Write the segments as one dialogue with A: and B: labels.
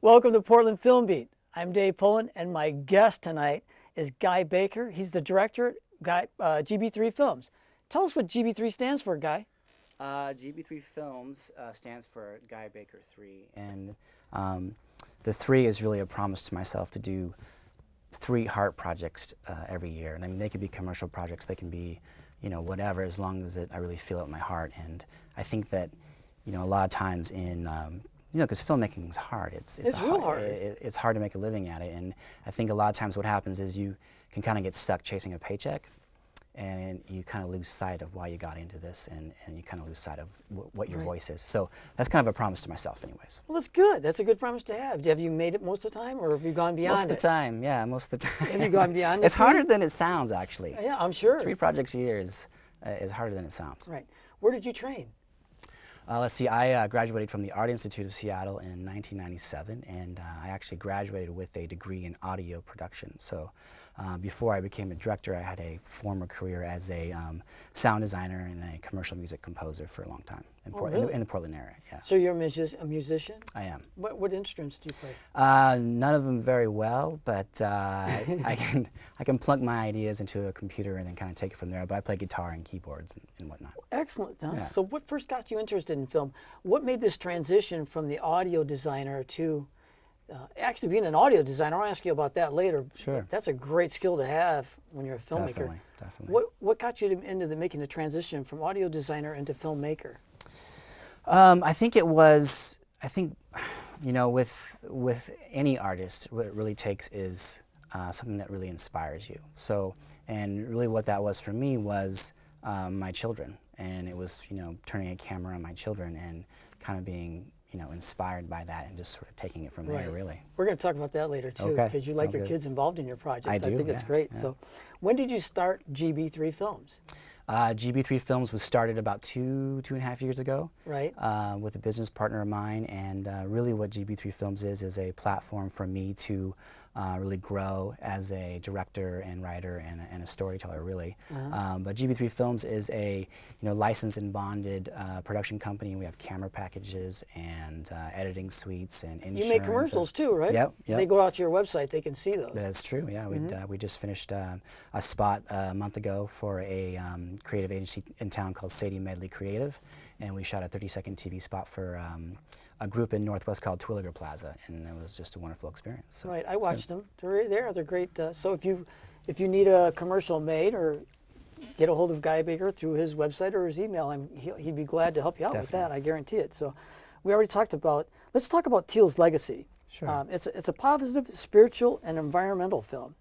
A: Welcome to Portland Film Beat. I'm Dave Pullen, and my guest tonight is Guy Baker. He's the director at GB3 Films. Tell us what GB3 stands for, Guy.
B: GB3 Films stands for Guy Baker 3, and the 3 is really a promise to myself to do 3 heart projects every year. And I mean, they could be commercial projects, they can be, whatever, as long as I really feel it in my heart. And I think that, a lot of times in because filmmaking is hard. It's
A: real hard.
B: It's hard to make a living at it, and I think a lot of times what happens is you can kind of get stuck chasing a paycheck, and you kind of lose sight of why you got into this, and you kind of lose sight of what your voice is. So that's kind of a promise to myself, anyways.
A: Well, that's good. That's a good promise to have. Have you made it most of the time, or have you gone beyond it?
B: Most of the time, yeah, most of the time.
A: Have you gone beyond it?
B: It's harder than it sounds, actually.
A: Yeah, I'm sure.
B: 3 projects a year is harder than it sounds.
A: Right. Where did you train?
B: Let's see, I graduated from the Art Institute of Seattle in 1997, and I actually graduated with a degree in audio production. So before I became a director, I had a former career as a sound designer and a commercial music composer for a long time in the Portland area. Yeah.
A: So you're a musician?
B: I am.
A: What instruments do you play?
B: None of them very well, but I can plug my ideas into a computer and then kind of take it from there. But I play guitar and keyboards and whatnot.
A: Excellent. Huh?
B: Yeah.
A: So what first got you interested in film? What made this transition from the audio designer to actually being an audio designer? I'll ask you about that later.
B: Sure.
A: That's a great skill to have when you're a filmmaker.
B: Definitely.
A: What got you into making the transition from audio designer into filmmaker?
B: I think it was, with any artist, what it really takes is something that really inspires you. So, and really what that was for me was my children. And it was, turning a camera on my children and kind of being, inspired by that and just sort of taking it from there, really.
A: We're going to talk about that later, too, because you like your kids involved in your projects.
B: I do,
A: think it's great. Yeah. So when did you start GB3 Films?
B: GB3 Films was started about two and a half years ago,
A: right?
B: With a business partner of mine, and really what GB3 Films is a platform for me to really grow as a director and writer and a storyteller, really. But GB3 Films is a licensed and bonded production company. We have camera packages and editing suites and insurance.
A: You make commercials too, right?
B: Yep.
A: They go out to your website, they can see those.
B: That's true, yeah. We just finished a spot a month ago for a creative agency in town called Sadie Medley Creative, and we shot a 30-second TV spot for a group in Northwest called Twilliger Plaza, and it was just a wonderful experience. So
A: right, I watched them. They're great. So if you need a commercial made, or get a hold of Guy Baker through his website or his email, he'd be glad to help you out with that. I guarantee it. So we already talked about. Let's talk about Teal's legacy.
B: Sure.
A: It's a positive, spiritual, and environmental film,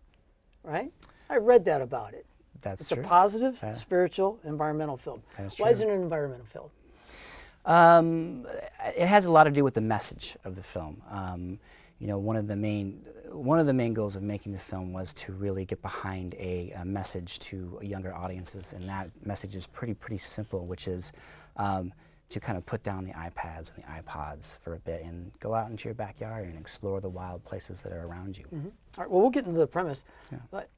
A: right? I read that about it.
B: It's
A: true. It's a positive, spiritual, environmental film.
B: That is true.
A: Why is it an environmental film?
B: It has a lot to do with the message of the film. One of the main goals of making the film was to really get behind a message to younger audiences, and that message is pretty simple, which is to kind of put down the iPads and the iPods for a bit and go out into your backyard and explore the wild places that are around you.
A: All right. Well, we'll get into the premise. Yeah. But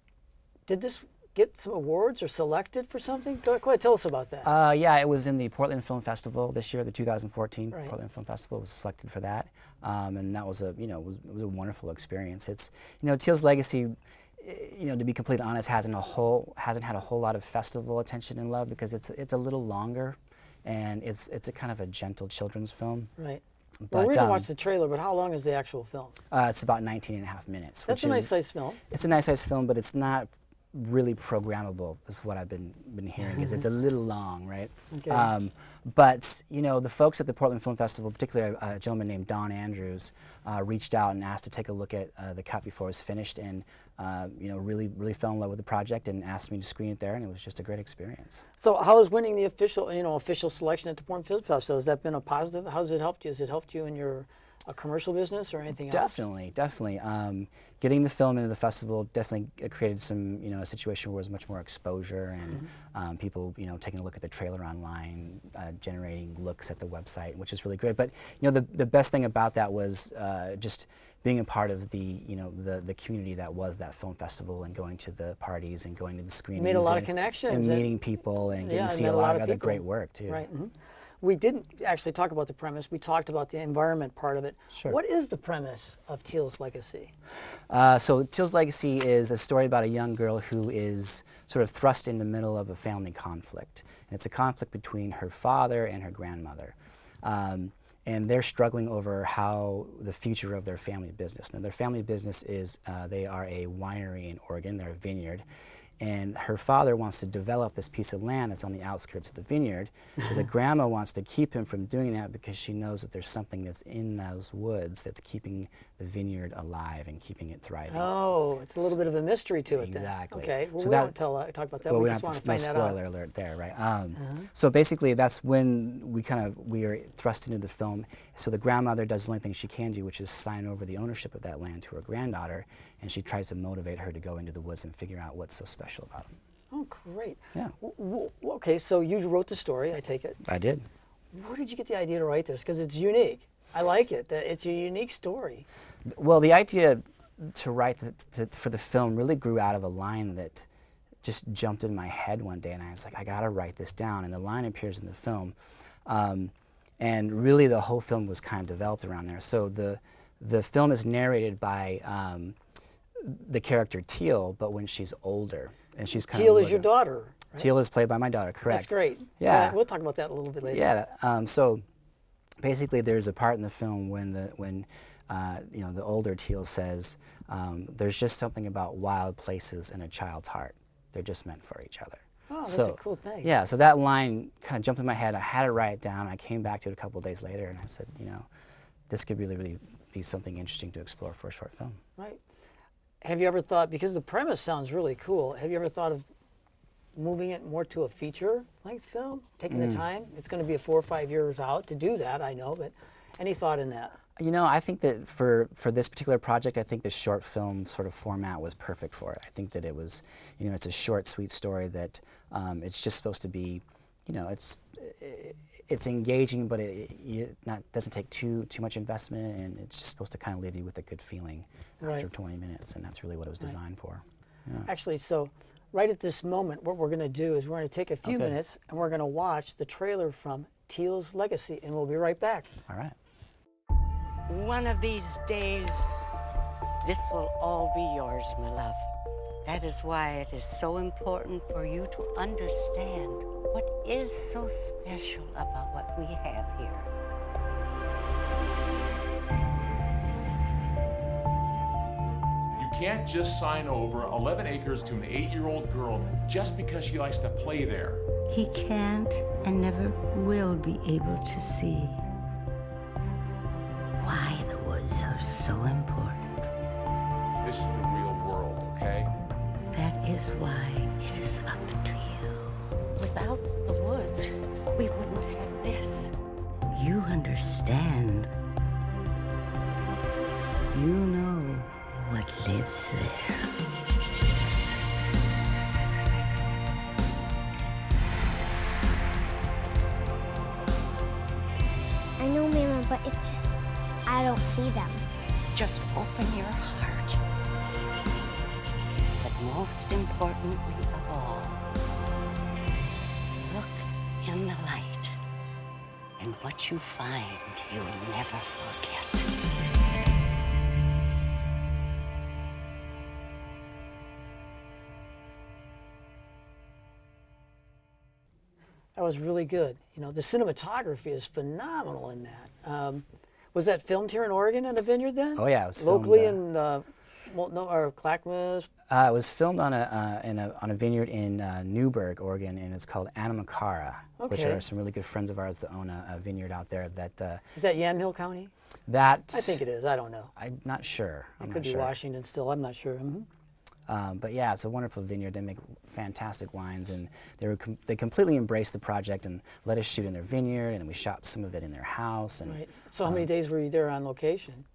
A: did this get some awards or selected for something? Go ahead, tell us about that.
B: Yeah, it was in the Portland Film Festival this year, the 2014
A: right.
B: Portland Film Festival was selected for that, and that was a was a wonderful experience. It's Teal's legacy, to be completely honest, hasn't had a whole lot of festival attention and love because it's a little longer, and it's a kind of a gentle children's film.
A: Right.
B: But,
A: well, we're going to watch the trailer, but how long is the actual film?
B: It's about 19 and a half minutes.
A: That's a nice size film.
B: It's a nice size film, but it's not really programmable, is what I've been hearing, because it's a little long, right?
A: Okay.
B: But the folks at the Portland Film Festival, particularly a gentleman named Don Andrews, reached out and asked to take a look at the cut before it was finished, and really fell in love with the project and asked me to screen it there, and it was just a great experience.
A: So how is winning the official selection at the Portland Film Festival, has that been a positive? How has it helped you? Has it helped you in your commercial business or anything else?
B: Definitely. Getting the film into the festival definitely created some, a situation where there was much more exposure and people, taking a look at the trailer online, generating looks at the website, which is really great. But, the best thing about that was just being a part of the community that was that film festival, and going to the parties and going to the screenings.
A: You made a lot of connections.
B: And meeting people and getting to see a lot of other great work, too.
A: Right. we didn't actually talk about the premise. We talked about the environment part of it.
B: Sure.
A: What is the premise of Teal's Legacy?
B: So Teal's Legacy is a story about a young girl who is sort of thrust in the middle of a family conflict. And it's a conflict between her father and her grandmother. And they're struggling over how the future of their family business. Now, their family business is they are a winery in Oregon. They're a vineyard. And her father wants to develop this piece of land that's on the outskirts of the vineyard. But the grandma wants to keep him from doing that because she knows that there's something that's in those woods that's keeping the vineyard alive and keeping it thriving.
A: Oh, it's a little bit of a mystery to it then.
B: Exactly.
A: Okay, well,
B: So
A: we
B: that-
A: won't talk about that.
B: Well,
A: we
B: we
A: just
B: don't
A: want
B: have
A: to
B: to, no
A: find that out.
B: spoiler alert there, right? So basically, that's when we are thrust into the film. So the grandmother does the only thing she can do, which is sign over the ownership of that land to her granddaughter, and she tries to motivate her to go into the woods and figure out what's so special about them.
A: Oh, great.
B: Yeah.
A: Okay, so you wrote the story, I take it.
B: I did.
A: Where did you get the idea to write this? Because it's unique. I like it. It's a unique story.
B: Well, the idea to write for the film really grew out of a line that just jumped in my head one day, and I was like, I gotta write this down. And the line appears in the film, and really the whole film was kind of developed around there. So the film is narrated by the character Teal, but when she's older, and she's kind
A: Teal
B: of
A: is your daughter, right?
B: Teal is played by my daughter, correct?
A: That's great.
B: Yeah.
A: We'll talk about that a little bit later.
B: Yeah. So basically, there's a part in the film when the older Teal says, "There's just something about wild places in a child's heart. They're just meant for each other."
A: Oh, that's
B: so,
A: a cool thing.
B: Yeah. So that line kind of jumped in my head. I had to write it down. I came back to it a couple of days later, and I said, this could really be something interesting to explore for a short film.
A: Right. Have you ever thought, because the premise sounds really cool, have you ever thought of moving it more to a feature-length film? Taking the time? It's going to be 4 or 5 years out to do that, I know, but any thought in that?
B: I think that for this particular project, I think the short film sort of format was perfect for it. I think that it was, it's a short, sweet story that it's just supposed to be, it's engaging, but it doesn't take too much investment, and it's just supposed to kind of leave you with a good feeling after 20 minutes, and that's really what it was designed for. Yeah.
A: Actually, so right at this moment, what we're going to do is we're going to take a few minutes, and we're going to watch the trailer from Teal's Legacy, and we'll be right back.
B: All right.
C: One of these days, this will all be yours, my love. That is why it is so important for you to understand what is so special about what we have here.
D: You can't just sign over 11 acres to an 8-year-old girl just because she likes to play there.
E: He can't and never will be able to see why the woods are so important.
D: This is the real world, okay?
E: That is why it is up to you.
C: Without the woods, we wouldn't have this.
E: You understand. You know what lives there.
F: I know, Mama, but it's just, I don't see them.
C: Just open your heart. But most importantly of all, look in the light. And what you find, you'll never forget.
A: That was really good. The cinematography is phenomenal in that. Was that filmed here in Oregon in a vineyard then?
B: Oh yeah, it was
A: locally
B: filmed,
A: or Clackamas?
B: it was filmed on a vineyard in Newburgh, Oregon, and it's called Anamacara, which
A: Okay.
B: are some really good friends of ours that own a vineyard out there.
A: Is that Yamhill County?
B: That
A: I think it is. I don't know.
B: I'm not sure.
A: It
B: I'm
A: could
B: not
A: be
B: sure.
A: Washington still. I'm not sure.
B: But yeah, it's a wonderful vineyard. They make fantastic wines, and they completely embraced the project and let us shoot in their vineyard, and we shot some of it in their house. And
A: Right. So how many days were you there on location?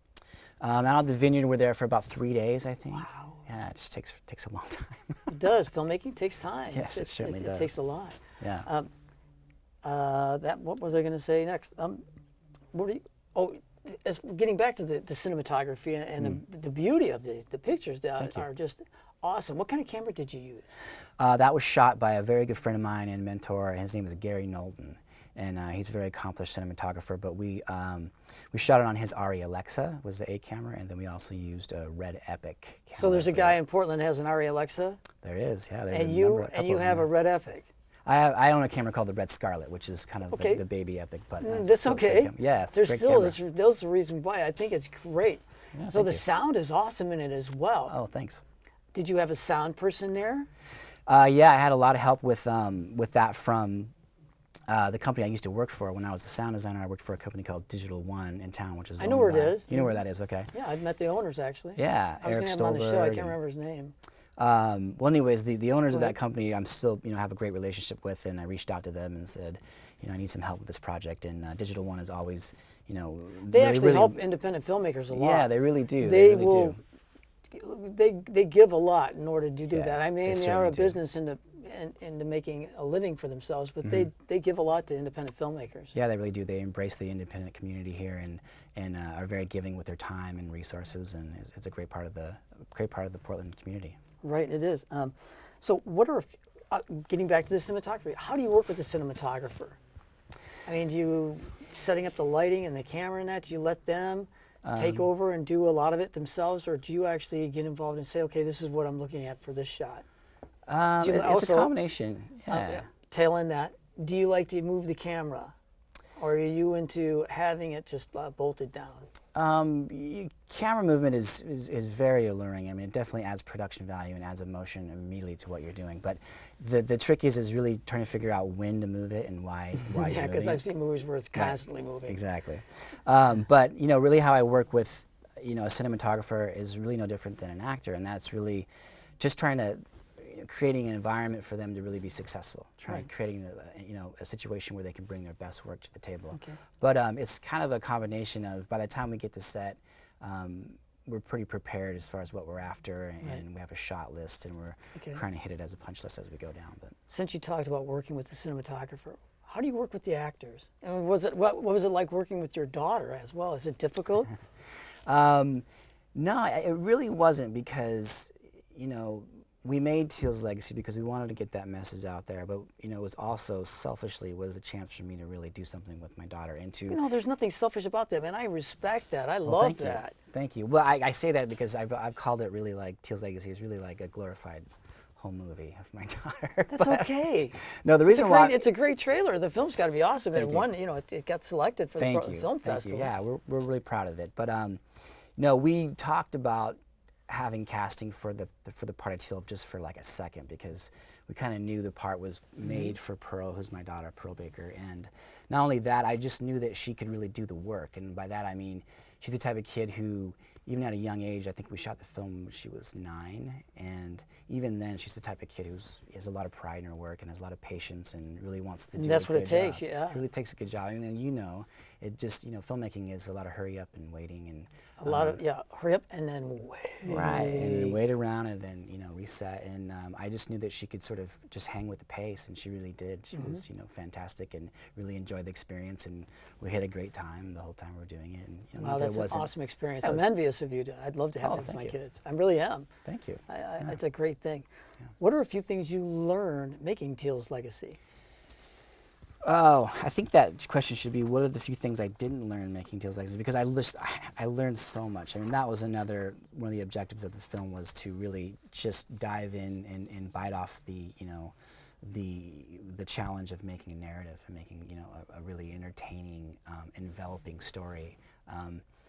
B: out of the vineyard, we're there for about 3 days, I think.
A: Wow.
B: Yeah, it just takes a long time.
A: It does. Filmmaking takes time.
B: Yes, it certainly does.
A: It takes a lot.
B: Yeah.
A: What was I going to say next? Getting back to the cinematography and the beauty of the pictures that are just awesome. What kind of camera did you use?
B: That was shot by a very good friend of mine and mentor. His name is Gary Knowlton. and he's a very accomplished cinematographer. But we shot it on his Arri Alexa, was the 8 camera, and then we also used a Red Epic camera.
A: So there's a guy in Portland that has an Arri Alexa?
B: There is, yeah. There's
A: And you have a Red Epic?
B: I own a camera called the Red Scarlet, which is kind of
A: Okay.
B: the baby Epic. But
A: That's okay.
B: Yeah, it's
A: There's
B: a great
A: still
B: camera.
A: there's the reason why I think it's great.
B: Yeah,
A: so
B: thank
A: the
B: you.
A: sound is awesome in it as well.
B: Oh, thanks.
A: Did you have a sound person there?
B: Yeah, I had a lot of help with that from the company I used to work for. When I was a sound designer, I worked for a company called Digital One in town, which is
A: I know where it is.
B: You know where that is, okay.
A: Yeah, I've met the owners actually.
B: Yeah,
A: I was
B: Eric
A: going to have him on the show. I
B: Stolberg
A: can't remember his name.
B: well, anyways, the owners of
A: Right.
B: that company, I'm still, have a great relationship with, and I reached out to them and said, I need some help with this project. And Digital One is always,
A: They actually help independent filmmakers a lot.
B: Yeah, they really do.
A: They
B: really
A: will.
B: do.
A: They give a lot in order to do
B: Yeah,
A: that. I mean,
B: they
A: they are a
B: certainly do.
A: business into making a living for themselves, but they give a lot to independent filmmakers.
B: Yeah, they really do. They embrace the independent community here and are very giving with their time and resources, and it's a great part of the Portland community.
A: Right, it is. So, what are getting back to the cinematography? How do you work with the cinematographer? I mean, do you setting up the lighting and the camera and that? Do you let them take over and do a lot of it themselves, or do you actually get involved and say, okay, this is what I'm looking at for this shot?
B: It's a combination. Yeah.
A: Tail end that. Do you like to move the camera, or are you into having it just bolted down?
B: Camera movement is very alluring. I mean, it definitely adds production value and adds emotion immediately to what you're doing. But the trick is really trying to figure out when to move it and why you're
A: Yeah, because
B: moving
A: I've
B: it.
A: seen movies where it's constantly moving.
B: Exactly. But really how I work with a cinematographer is really no different than an actor, and that's really just trying to creating an environment for them to really be successful, creating a situation where they can bring their best work to the table.
A: Okay.
B: But it's kind of a combination of, by the time we get to set, we're pretty prepared as far as what we're after, and we have a shot list, and we're trying to hit it as a punch list as we go down. But
A: Since you talked about working with the cinematographer, how do you work with the actors? And what was it like working with your daughter as well? Is it difficult?
B: no, it really wasn't, because we made Teal's Legacy because we wanted to get that message out there, but it was also selfishly was a chance for me to really do something with my daughter and to.
A: There's nothing selfish about that, man. I respect that. I
B: Well,
A: love
B: thank
A: that.
B: You. Thank you. Well, I say that because I've called it really like Teal's Legacy is really like a glorified home movie of my daughter.
A: That's okay.
B: No, the reason why
A: it's a great trailer. The film's got to be awesome. And
B: Thank you.
A: it got selected for the film festival.
B: Yeah, we're really proud of it. But no, we talked about having casting for the part of Teal just for like a second, because we kind of knew the part was made for Pearl, who's my daughter, Pearl Baker. And not only that, I just knew that she could really do the work. And by that I mean she's the type of kid who, even at a young age, I think we shot the film when she was 9, and even then she's the type of kid who has a lot of pride in her work and has a lot of patience and really wants to do
A: That's
B: a
A: what
B: good
A: it takes,
B: job.
A: yeah.
B: It really takes a good job. And then it just, filmmaking is a lot of hurry up and waiting and
A: A lot of, hurry up and then wait.
B: right, and then wait around and then reset. And I just knew that she could sort of just hang with the pace, and she really did. She was fantastic and really enjoyed the experience, and we had a great time the whole time we were doing it. And
A: Wow, that's an awesome experience.
B: That
A: I'm
B: was-
A: envious of you. I'd love to have
B: Oh,
A: that with
B: thank
A: my
B: you.
A: kids. I really am.
B: Thank you.
A: It's a great thing. What are a few things you learned making Teal's Legacy?
B: Oh, I think that question should be, what are the few things I didn't learn making Teal's Legacy? Because I learned so much. I mean, that was one of the objectives of the film, was to really just dive in and bite off the challenge of making a narrative and making a really entertaining, enveloping story.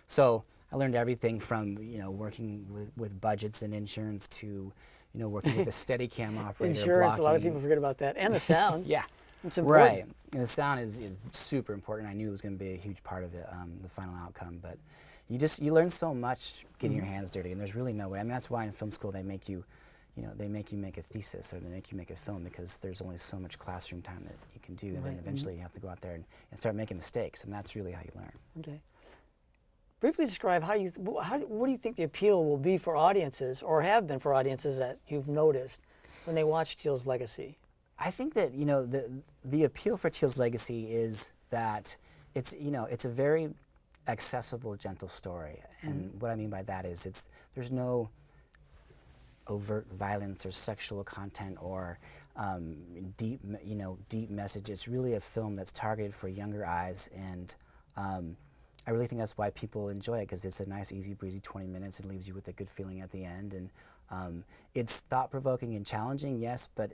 B: So I learned everything from working with budgets and insurance to working with a Steadicam operator.
A: Insurance, a lot of
B: blocking.
A: people forget about that. And the sound.
B: Yeah.
A: It's important.
B: Right, and the sound is super important. I knew it was going to be a huge part of it, the final outcome. But you learn so much getting your hands dirty, and there's really no way. I mean, that's why in film school they make you, make a thesis, or they make you make a film, because there's only so much classroom time that you can do, and then eventually you have to go out there and start making mistakes, and that's really how you learn.
A: Okay. Briefly describe what do you think the appeal will be for audiences, or have been for audiences that you've noticed when they watch Teal's Legacy?
B: I think that the appeal for Teal's Legacy is that it's a very accessible, gentle story, and what I mean by that is there's no overt violence or sexual content or deep message. It's really a film that's targeted for younger eyes, and I really think that's why people enjoy it, because it's a nice, easy breezy 20 minutes and leaves you with a good feeling at the end. And it's thought-provoking and challenging, yes, but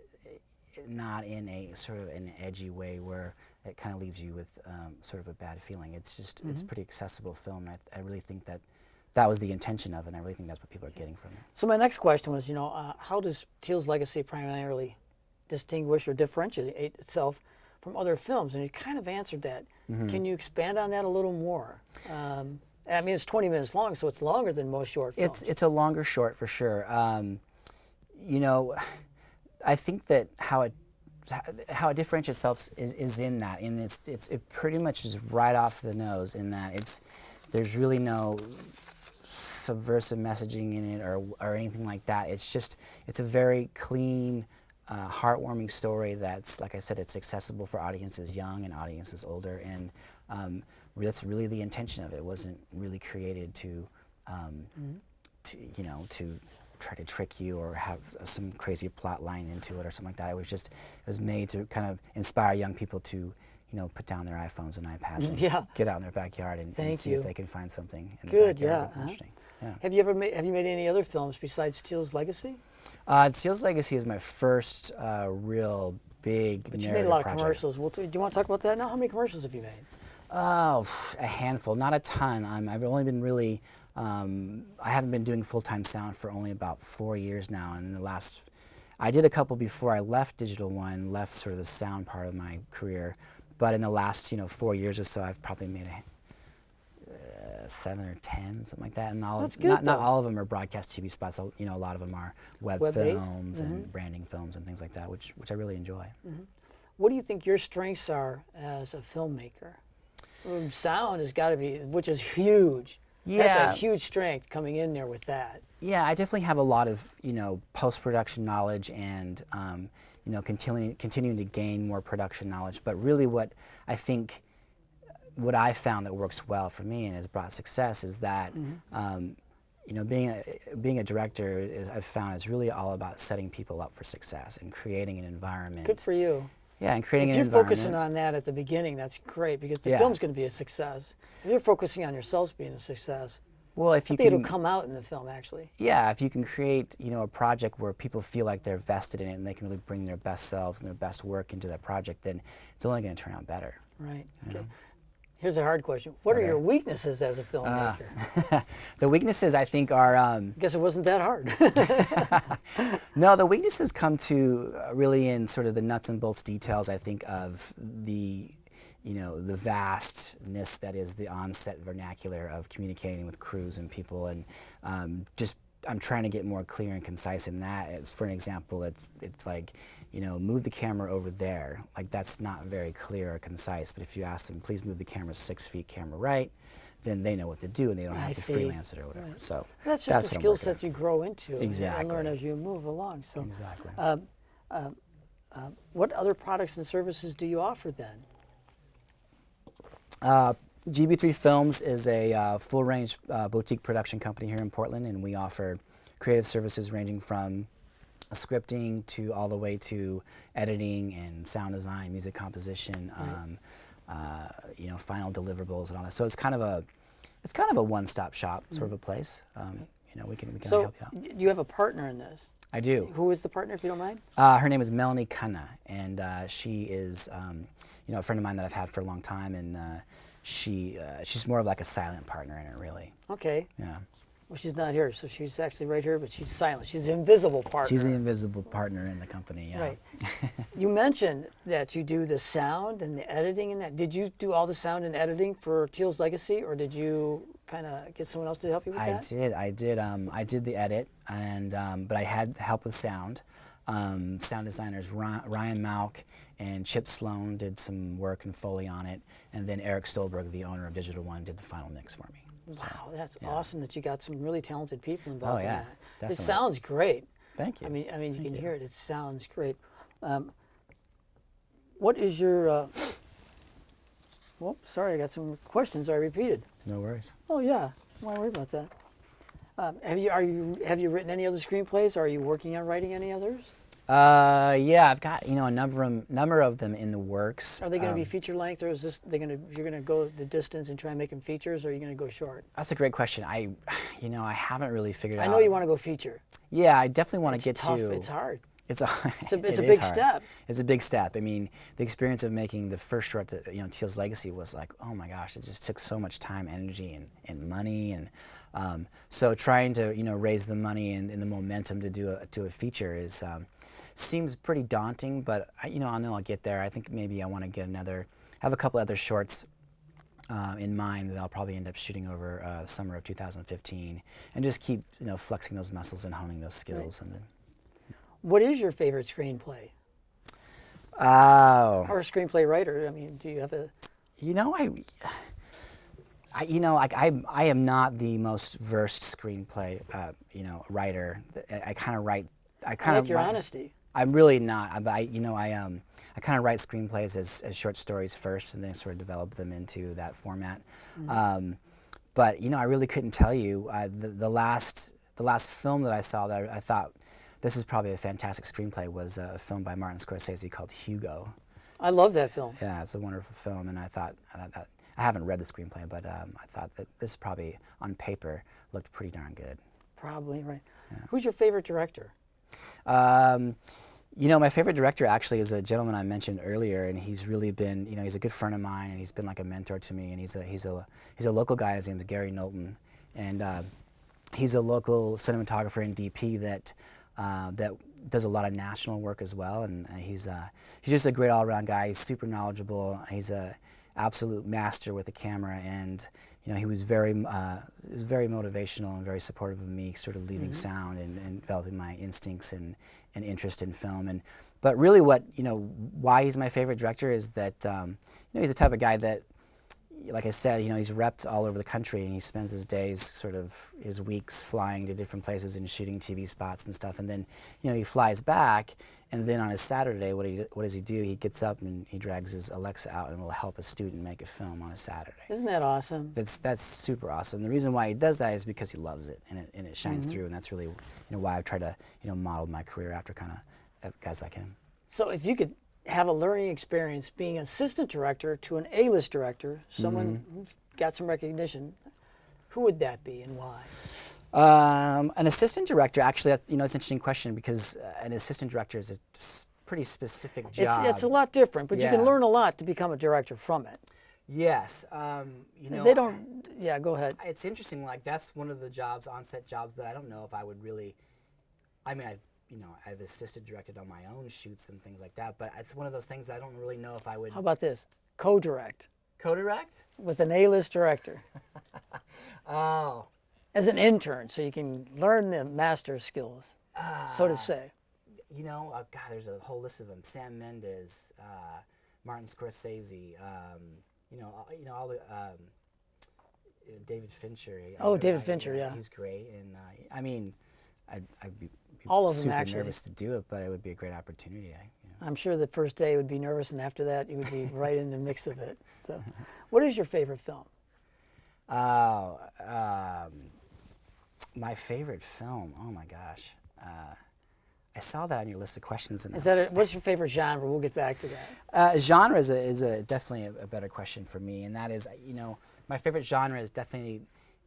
B: not in a sort of an edgy way where it kind of leaves you with sort of a bad feeling. It's just, it's a pretty accessible film. I really think that was the intention of it, and I really think that's what people are getting from it.
A: So my next question was, how does Teal's legacy primarily distinguish or differentiate itself from other films? And you kind of answered that. Can you expand on that a little more? I mean, it's 20 minutes long, so it's longer than most short films.
B: It's a longer short for sure. I think that how it differentiates itself is in that, and it pretty much is right off the nose in that there's really no subversive messaging in it or anything like that. It's a very clean, heartwarming story that's, like I said, it's accessible for audiences young and audiences older, and that's really the intention of it. It wasn't really created to try to trick you or have some crazy plot line into it or something like that. It was made to kind of inspire young people to put down their iPhones and iPads and get out in their backyard and see if they can find something in the backyard that's interesting. Yeah.
A: Have you made any other films besides Teal's Legacy?
B: Teal's Legacy is my first real big
A: But
B: narrative
A: you made a lot of
B: project.
A: commercials. Do you want to talk about that now? How many commercials have you made?
B: Oh, a handful, not a ton. I've only been really, I haven't been doing full-time sound for only about 4 years now, and I did a couple before I left Digital One, left sort of the sound part of my career, but in the last 4 years or so, I've probably made 7 or 10, something like that, and not all of them are broadcast TV spots. A lot of them are web films and branding films and things like that, which I really enjoy.
A: What do you think your strengths are as a filmmaker? Sound has got to be, which is huge.
B: Yeah.
A: That's a huge strength coming in there with that.
B: Yeah, I definitely have a lot of post-production knowledge and continuing to gain more production knowledge. But really, what I found that works well for me and has brought success is that being a director, I've found is really all about setting people up for success and creating an environment.
A: Good for you.
B: Yeah, and creating
A: if
B: an
A: you're
B: environment.
A: focusing on that at the beginning, that's great, because the film's going to be a success. If you're focusing on yourselves being a success,
B: well, if you
A: I think it'll come out in the film, actually.
B: Yeah, if you can create, a project where people feel like they're vested in it and they can really bring their best selves and their best work into that project, then it's only going to turn out better.
A: Right. Okay. Here's a hard question. What are your weaknesses as a filmmaker?
B: The weaknesses, I think, are...
A: I guess it wasn't that hard.
B: No, the weaknesses come to really in sort of the nuts and bolts details, I think, of the vastness that is the on-set vernacular of communicating with crews and people, and I'm trying to get more clear and concise in that. For an example, it's like, move the camera over there. Like, that's not very clear or concise, but if you ask them, please move the camera 6 feet, camera right, then they know what to do and they don't have to freelance it or whatever. Right. So
A: that's just a skill set you grow into
B: and
A: learn as you move along. So
B: exactly.
A: What other products and services do you offer then?
B: GB3 Films is a full-range boutique production company here in Portland, and we offer creative services ranging from scripting to all the way to editing and sound design, music composition, final deliverables and all that. So it's kind of a one-stop shop sort of a place. We can help you out.
A: You have a partner in this.
B: I do.
A: Who is the partner, if you don't mind?
B: Her name is Melanie Khanna, and she is a friend of mine that I've had for a long time, and she's more of like a silent partner in it, really.
A: Okay.
B: Yeah.
A: Well, she's not here, so she's actually right here, but she's silent. She's an invisible partner.
B: She's the invisible partner in the company, yeah.
A: Right. You mentioned that you do the sound and the editing and that. Did you do all the sound and editing for Teal's Legacy, or did you kind of get someone else to help you with that?
B: I did the edit, and but I had help with sound. Sound designers Ryan Malk and Chip Sloan did some work and Foley on it, and then Eric Stolberg, the owner of Digital One, did the final mix for me.
A: Wow, that's awesome that you got some really talented people involved in that.
B: Definitely.
A: It sounds great.
B: Thank you.
A: I mean, you can hear it. It sounds great. What is your? Well, sorry, I got some questions I repeated.
B: No worries.
A: Oh yeah, don't worry about that. Have you written any other screenplays? Are you working on writing any others?
B: Yeah, I've got a number of them in the works.
A: Are they going to be feature length, or is this you're going to go the distance and try and make them features, or are you going to go short?
B: That's a great question. I haven't really figured out.
A: I know you want to go feature.
B: Yeah, I definitely want to get
A: tough.
B: to.
A: It's hard.
B: It's a
A: big step.
B: It's a big step. I mean, the experience of making the first short, Teal's Legacy, was like, oh my gosh, it just took so much time, energy, and money, and so trying to raise the money and the momentum to do a feature is seems pretty daunting. But I know I'll get there. I think maybe I want to have a couple other shorts in mind that I'll probably end up shooting over the summer of 2015, and just keep flexing those muscles and honing those skills,
A: right.
B: and then.
A: What is your favorite screenplay?
B: Oh.
A: Or a screenplay writer? I mean, do you have a?
B: I am not the most versed screenplay, writer. I kind of write. I
A: like your honesty.
B: I'm really not. But I kind of write screenplays as short stories first, and then sort of develop them into that format. Mm-hmm. But I really couldn't tell you the last film that I saw that I thought. This is probably a fantastic screenplay, was a film by Martin Scorsese called Hugo.
A: I love that film.
B: Yeah, it's a wonderful film, and I thought that, I haven't read the screenplay, but I thought that this probably, on paper, looked pretty darn good.
A: Probably, right.
B: Yeah.
A: Who's your favorite director?
B: My favorite director actually is a gentleman I mentioned earlier, and he's really been, he's a good friend of mine, and he's been like a mentor to me, and he's a local guy. His name's Gary Knowlton, and he's a local cinematographer and DP that does a lot of national work as well, and he's just a great all-around guy. He's super knowledgeable. He's a absolute master with the camera, and he was very motivational and very supportive of me, sort of leaving sound and developing my instincts and interest in film. But really, why he's my favorite director is that he's the type of guy that, like I said, he's repped all over the country, and he spends his days, his weeks, flying to different places and shooting TV spots and stuff. And then, he flies back, and then on his Saturday, what does he do? He gets up and he drags his Alexa out and will help a student make a film on a Saturday.
A: Isn't that awesome?
B: That's super awesome. The reason why he does that is because he loves it, and it shines through. And that's really, why I've tried to, model my career after kind of guys like him.
A: So if you could have a learning experience being assistant director to an A-list director, someone who's got some recognition, who would that be and why?
B: An assistant director, actually, it's an interesting question, because an assistant director is a pretty specific job.
A: It's a lot different, but you can learn a lot to become a director from it.
B: Yes.
A: They don't, yeah, go ahead.
B: It's interesting, that's one of the jobs, on-set jobs, that I don't know if I would really, I've assisted directed on my own shoots and things like that, but it's one of those things that I don't really know if I would.
A: How about this? Co-direct.
B: Co-direct?
A: With an A-list director.
B: Oh.
A: As an intern, so you can learn the master skills, so to say.
B: God, there's a whole list of them. Sam Mendes, Martin Scorsese, all the, David Fincher.
A: David Fincher, yeah.
B: He's great, and I'd be
A: all of them,
B: super
A: actually.
B: nervous to do it, but it would be a great opportunity.
A: I'm sure the first day would be nervous, and after that you would be right in the mix of it. So, what is your favorite film?
B: My favorite film, oh my gosh. I saw that on your list of questions. And
A: what's your favorite genre? We'll get back to that.
B: Genre is definitely a better question for me, and that is, my favorite genre is definitely,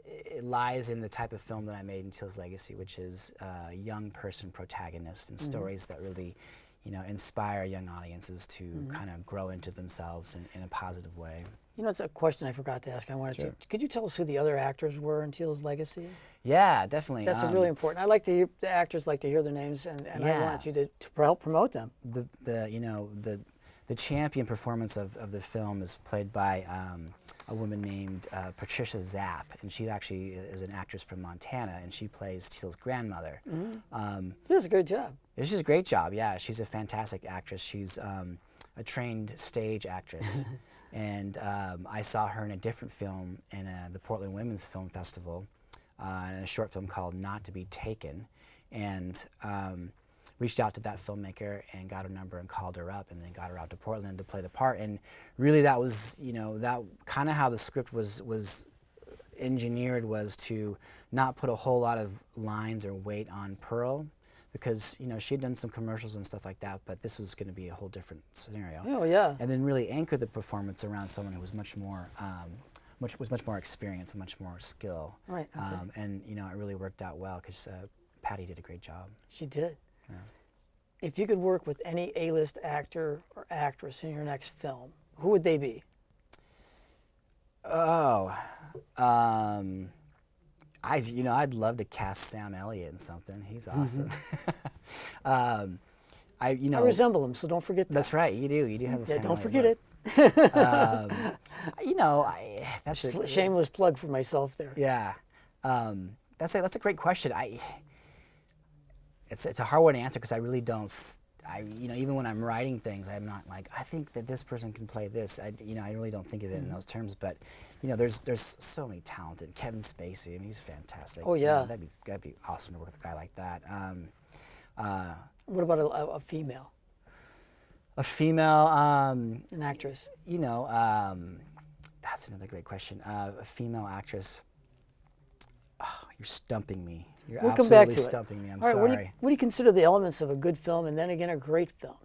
B: it lies in the type of film that I made in Teal's Legacy, which is a young person protagonist and stories that really, inspire young audiences to kind of grow into themselves in a positive way.
A: It's a question I forgot to ask. I wanted to. Could you tell us who the other actors were in Teal's Legacy?
B: Yeah, definitely.
A: That's really important. I like to hear the actors like to hear their names, and I want you to help promote them.
B: The champion performance of the film is played by a woman named Patricia Zapp, and she actually is an actress from Montana, and she plays Teal's grandmother.
A: She does a good job.
B: She's a great job, yeah. She's a fantastic actress. She's a trained stage actress. And I saw her in a different film in the Portland Women's Film Festival, in a short film called Not to Be Taken, and reached out to that filmmaker and got her number and called her up, and then got her out to Portland to play the part. And really, that was, that kind of how the script was engineered, was to not put a whole lot of lines or weight on Pearl, because she had done some commercials and stuff like that, but this was going to be a whole different scenario.
A: Oh yeah.
B: And then really anchor the performance around someone who was much more much more experience and much more skill.
A: Right. Okay.
B: And it really worked out well because Patty did a great job.
A: She did.
B: Yeah.
A: If you could work with any A-list actor or actress in your next film, who would they be?
B: Oh, I'd love to cast Sam Elliott in something. He's awesome. I
A: resemble him, so don't forget that.
B: That's right. You do. You do have the Sam
A: don't
B: Elliott
A: forget
B: look.
A: it. That's a shameless plug for myself there.
B: Yeah. That's a great question. It's a hard one to answer because I really don't. Even when I'm writing things, I'm not like, I think that this person can play this. I really don't think of it in those terms. But there's so many talented. Kevin Spacey, I mean, he's fantastic.
A: Oh yeah,
B: that'd be awesome to work with a guy like that.
A: What about a female?
B: A female,
A: an actress.
B: That's another great question. A female actress. Oh, you're stumping me. You're
A: we'll
B: absolutely
A: come back to
B: stumping me. I'm
A: All right,
B: sorry.
A: What do you consider the elements of a good film, and then again a great film?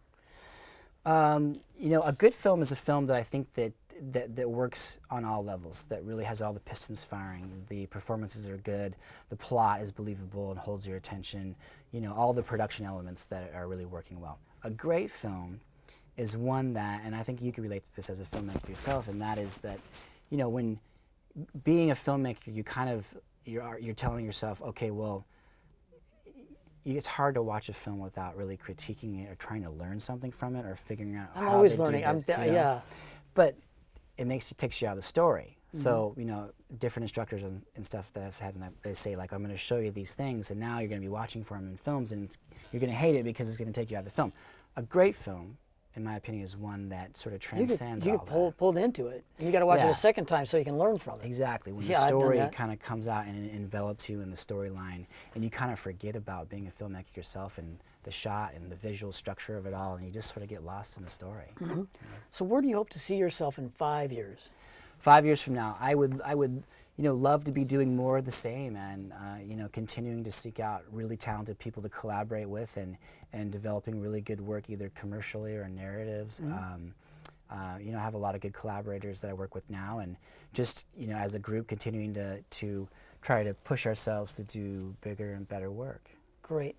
B: A good film is a film that I think that works on all levels, that really has all the pistons firing. The performances are good, the plot is believable and holds your attention, all the production elements that are really working well. A great film is one that, and I think you can relate to this as a filmmaker yourself, and that is that, when being a filmmaker, you're telling yourself, okay, well, it's hard to watch a film without really critiquing it or trying to learn something from it or figuring out
A: I'm
B: how
A: always
B: they
A: learning.
B: did it,
A: Yeah.
B: But it takes you out of the story. So, different instructors and stuff that I've had, they say, like, I'm going to show you these things, and now you're going to be watching for them in films, and you're going to hate it because it's going to take you out of the film. A great film, in my opinion, is one that sort of transcends all that.
A: You get pulled into it, and you got to watch it a second time so you can learn from it.
B: Exactly. When the story kind of comes out and it envelops you in the storyline, and you kind of forget about being a filmmaker yourself and the shot and the visual structure of it all, and you just sort of get lost in the story.
A: So where do you hope to see yourself in 5 years?
B: 5 years from now, I would love to be doing more of the same, and continuing to seek out really talented people to collaborate with, and developing really good work, either commercially or narratives. I have a lot of good collaborators that I work with now, and just as a group, continuing to try to push ourselves to do bigger and better work.
A: Great.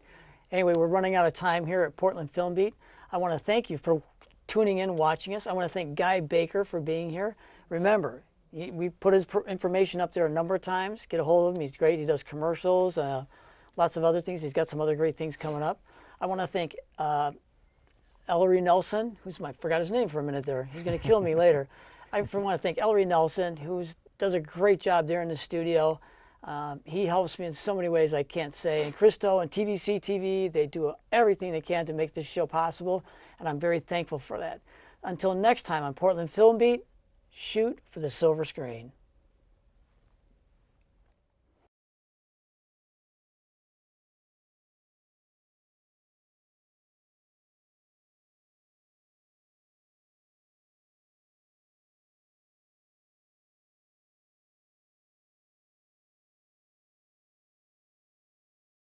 A: Anyway, we're running out of time here at Portland Film Beat. I want to thank you for tuning in, watching us. I want to thank Guy Baker for being here. Remember, we put his information up there a number of times. Get a hold of him. He's great. He does commercials, lots of other things. He's got some other great things coming up. I want to thank Ellery Nelson, forgot his name for a minute there. He's going to kill me later. I want to thank Ellery Nelson, who does a great job there in the studio. He helps me in so many ways I can't say. And Christo and TVC TV, they do everything they can to make this show possible, and I'm very thankful for that. Until next time on Portland Film Beat, shoot for the silver screen.